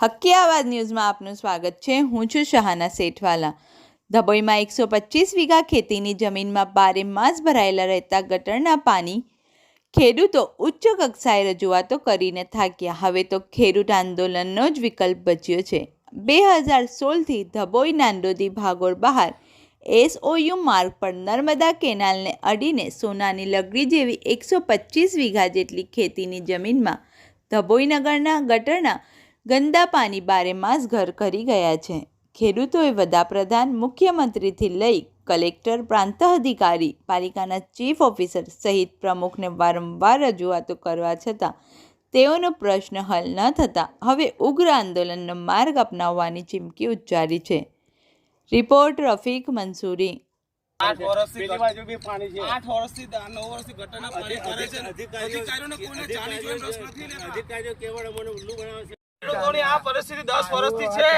હક્કી આવાજ ન્યૂઝમાં આપનું સ્વાગત છે। હું છું શહાના સેઠવાલા। ધબોઈમાં 125 વીઘા ખેતીની જમીનમાં બારે માસ ભરાયેલા રહેતા ગટરના પાણી ખેડૂતો ઉચ્ચ કક્ષાએ રજૂઆતો કરીને થાક્યા। હવે તો ખેડૂત આંદોલનનો જ વિકલ્પ બચ્યો છે। 2016થી ધબોઈ નાંદોદી ભાગોળ બહાર SOU માર્ગ પર નર્મદા કેનાલને અડીને સોનાની લગડી જેવી 125 વીઘા જેટલી ખેતીની જમીનમાં ધબોઈ નગરના ગટરના ગંદા પાણી બારે માસ ઘર કરી ગયા છે। ખેડૂતોએ વડાપ્રધાન, મુખ્યમંત્રીથી લઈ કલેક્ટર, પ્રાંત અધિકારી, પાલિકાના ચીફ ઓફિસર સહિત પ્રમુખને વારંવાર રજૂઆતો કરવા છતાં તેઓનો પ્રશ્ન હલ ન થતાં હવે ઉગ્ર આંદોલનનો માર્ગ અપનાવવાની ચીમકી ઉચ્ચારી છે। રિપોર્ટ રફીક મંસૂરી। 8 વર્ષથી બાજુ બી પાણી છે। 8 વર્ષથી 9 વર્ષથી ગટરના પાણી કરે છે। અધિકારીઓને કોઈને જાણી જોઈને રસ નથી લેતા। અધિકારીઓ કેવળ અમને ઉલ્લુ બનાવે છે। લોકોની આ પરિસ્થિતિ 10 વર્ષથી છે।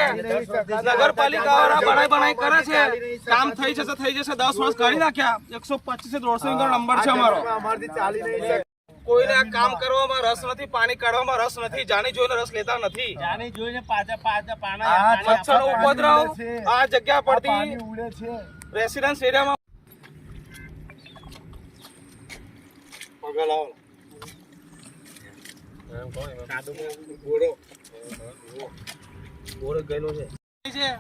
નગરપાલિકાવાળા બનાઈ કરે છે। કામ થઈ જશે 10 વર્ષ કરી નાખ્યા। 125 150 નો નંબર છે અમારો। અમારથી ચાલી નહીં શકે। કોઈને આ કામ કરવામાં રસ નથી, પાણી કાઢવામાં રસ નથી, જાણી જોઈને રસ લેતા નથી। જાણી જોઈને પાછા પાણી મચ્છરનો ઉપદ્રવ આ જગ્યા પરથી પાણી ઉડે છે। રેસિડેન્સ એરિયામાં પગલાઓ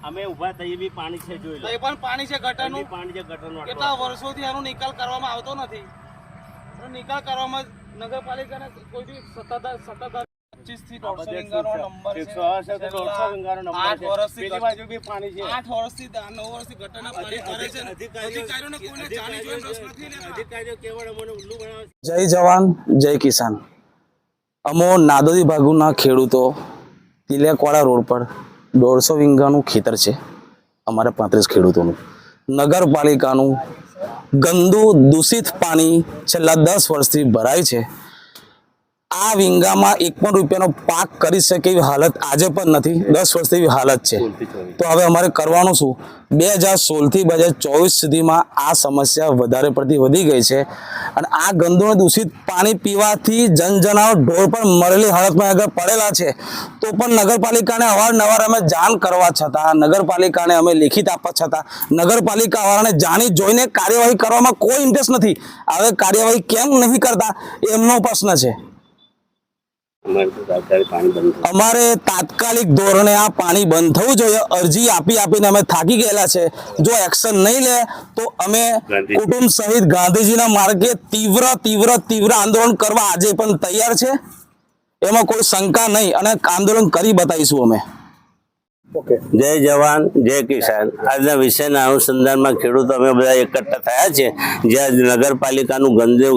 અમે ઉભા થઈએ બી પાણી છે, જોઈ લો પણ પાણી છે ગટરનું, પાણી છે ગટરનું। કેટલા વર્ષોથી આનો નિકાલ કરવામાં આવતો નથી। નિકાલ કરવામાં નગરપાલિકાને કોઈ બી સત્તાધાર 25 થી 150 વીંગાનો નંબર છે। 180 વીંગાનો નંબર છે। 8 વર્ષથી બાજુ બી પાણી છે। 8 વર્ષથી 9 વર્ષથી ગટરના પાણી કરે છે। અધિકારીઓને કોઈને જાણી જોઈને રસ નથી લેતા। અધિકારીઓ કેવળ અમને ઉલ્લુ બનાવે છે। જય જવાન જય કિસાન। અમો નાદોદી ભાગોના ખેડૂતો તિલકવાડા રોડ પર 150 વીંગાનું ખેતર છે અમારા 35 ખેડૂતોનું। નગરપાલિકાનું ગંદુ દૂષિત પાણી છેલ્લા 10 વર્ષથી ભરાય છે। આ વીંગામાં 1 પણ રૂપિયાનો પાક કરી શકે એવી હાલત આજે પણ નથી। 10 વર્ષથી એવી હાલત છે। તો હવે અમારે કરવાનું શું? 2016 થી 2024 સુધીમાં આ સમસ્યા વધારે પડતી વધી ગઈ છે અને આ ગંદુ અને દૂષિત પાણી પીવાથી જનજનાવર ઢોર પણ મરેલી હાલતમાં આગળ પડેલા છે। તો પણ નગરપાલિકાને અવારનવાર અમે જાણ કરવા છતાં, નગરપાલિકાને અમે લેખિત આપવા છતાં નગરપાલિકા વાળાને જાણી જોઈને કાર્યવાહી કરવામાં કોઈ ઇન્ટરેસ્ટ નથી। હવે કાર્યવાહી કેમ નહીં કરતા એમનો પ્રશ્ન છે। અમારે તાત્કાલિક ધોરણે આ પાણી બંધ થવું જોઈએ। અરજી આપીને અમે થાકી ગયેલા છે। જો એક્શન નહીં લે તો અમે કુટુંબ સહિત ગાંધીજીના માર્ગે તીવ્ર આંદોલન કરવા આજે પણ તૈયાર છે। એમાં કોઈ શંકા નહીં અને આંદોલન કરી બતાવીશું અમે। જય જવાન જય કિસાન। આજના વિષયના અનુસંધાનમાં ખેડૂતો અમે બધા એકઠા થયા છે। જ્યાં નગરપાલિકાનું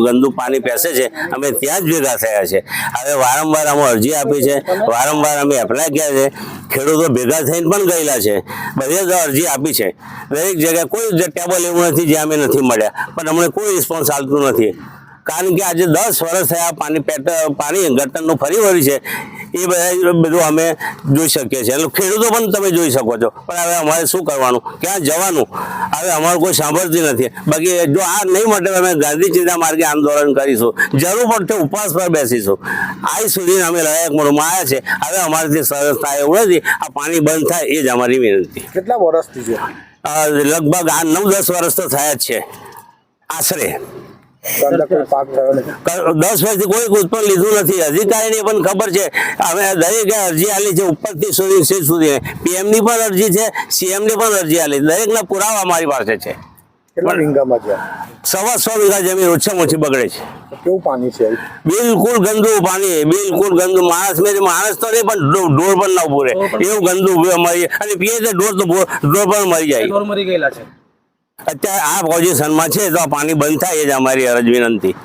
ગંદુ પાણી પેસે છે અમે ત્યાં જ ભેગા થયા છે। હવે વારંવાર અમે અરજી આપી છે, વારંવાર અમે એપ્લાય કર્યા છે। ખેડૂતો ભેગા થઈને પણ ગયેલા છે, બધે અરજી આપી છે। દરેક જગ્યાએ કોઈ ટેબલ એવું નથી જ્યાં અમે નથી મળ્યા, પણ અમને કોઈ રિસ્પોન્સ આવતું નથી। કારણ કે આજે 10 વર્ષ થયા પાણી ગટરનું ફરી વળ્યું છે। એ બધું અમે જોઈ શકીએ છીએ, ખેડૂતો પણ તમે જોઈ શકો છો। પણ હવે અમારે શું કરવાનું, ક્યાં જવાનું? હવે અમારું કોઈ સાંભળતી નથી। બાકી જો આ નહીં માટે અમે ગાંધીજીના માર્ગે આંદોલન કરીશું, જરૂર પડશે ઉપવાસ પર બેસીશું। આજ સુધી અમે લડાયક મોડમાં આવ્યા છે। હવે અમારાથી સરસ થાય એવું નથી। આ પાણી બંધ થાય એ જ અમારી વિનંતી। કેટલા વર્ષથી છે? લગભગ આ 9-10 વર્ષ તો થયા જ છે આશરે। 10 વર્ષથી કોઈ ઉત્પન્ન લીધું નથી। અધિકારીને પણ ખબર છે। અમે દરેક અરજી આલી છે, ઉપરથી સુધી PM ની પણ અરજી છે, CM ની પણ અરજી આલી। દરેકના પુરાવા અમારી પાસે છે। કેટલા વીંગામાં છે? 125 વીઘા જમીન ઓછામાં ઓછી બગડે છે। કેવું પાણી છે? બિલકુલ ગંદુ પાણી, બિલકુલ ગંદુ। માણસ તો નહીં પણ ઢોર પણ ના પૂરે એવું ગંદુ અમારી, અને પીએ તો ઢોર પણ મરી જાય। ઢોર મરી ગયેલા છે। અત્યારે આ પોઝિશનમાં છે તો આ પાણી બંધ થાય એ જ અમારી અરજ વિનંતી।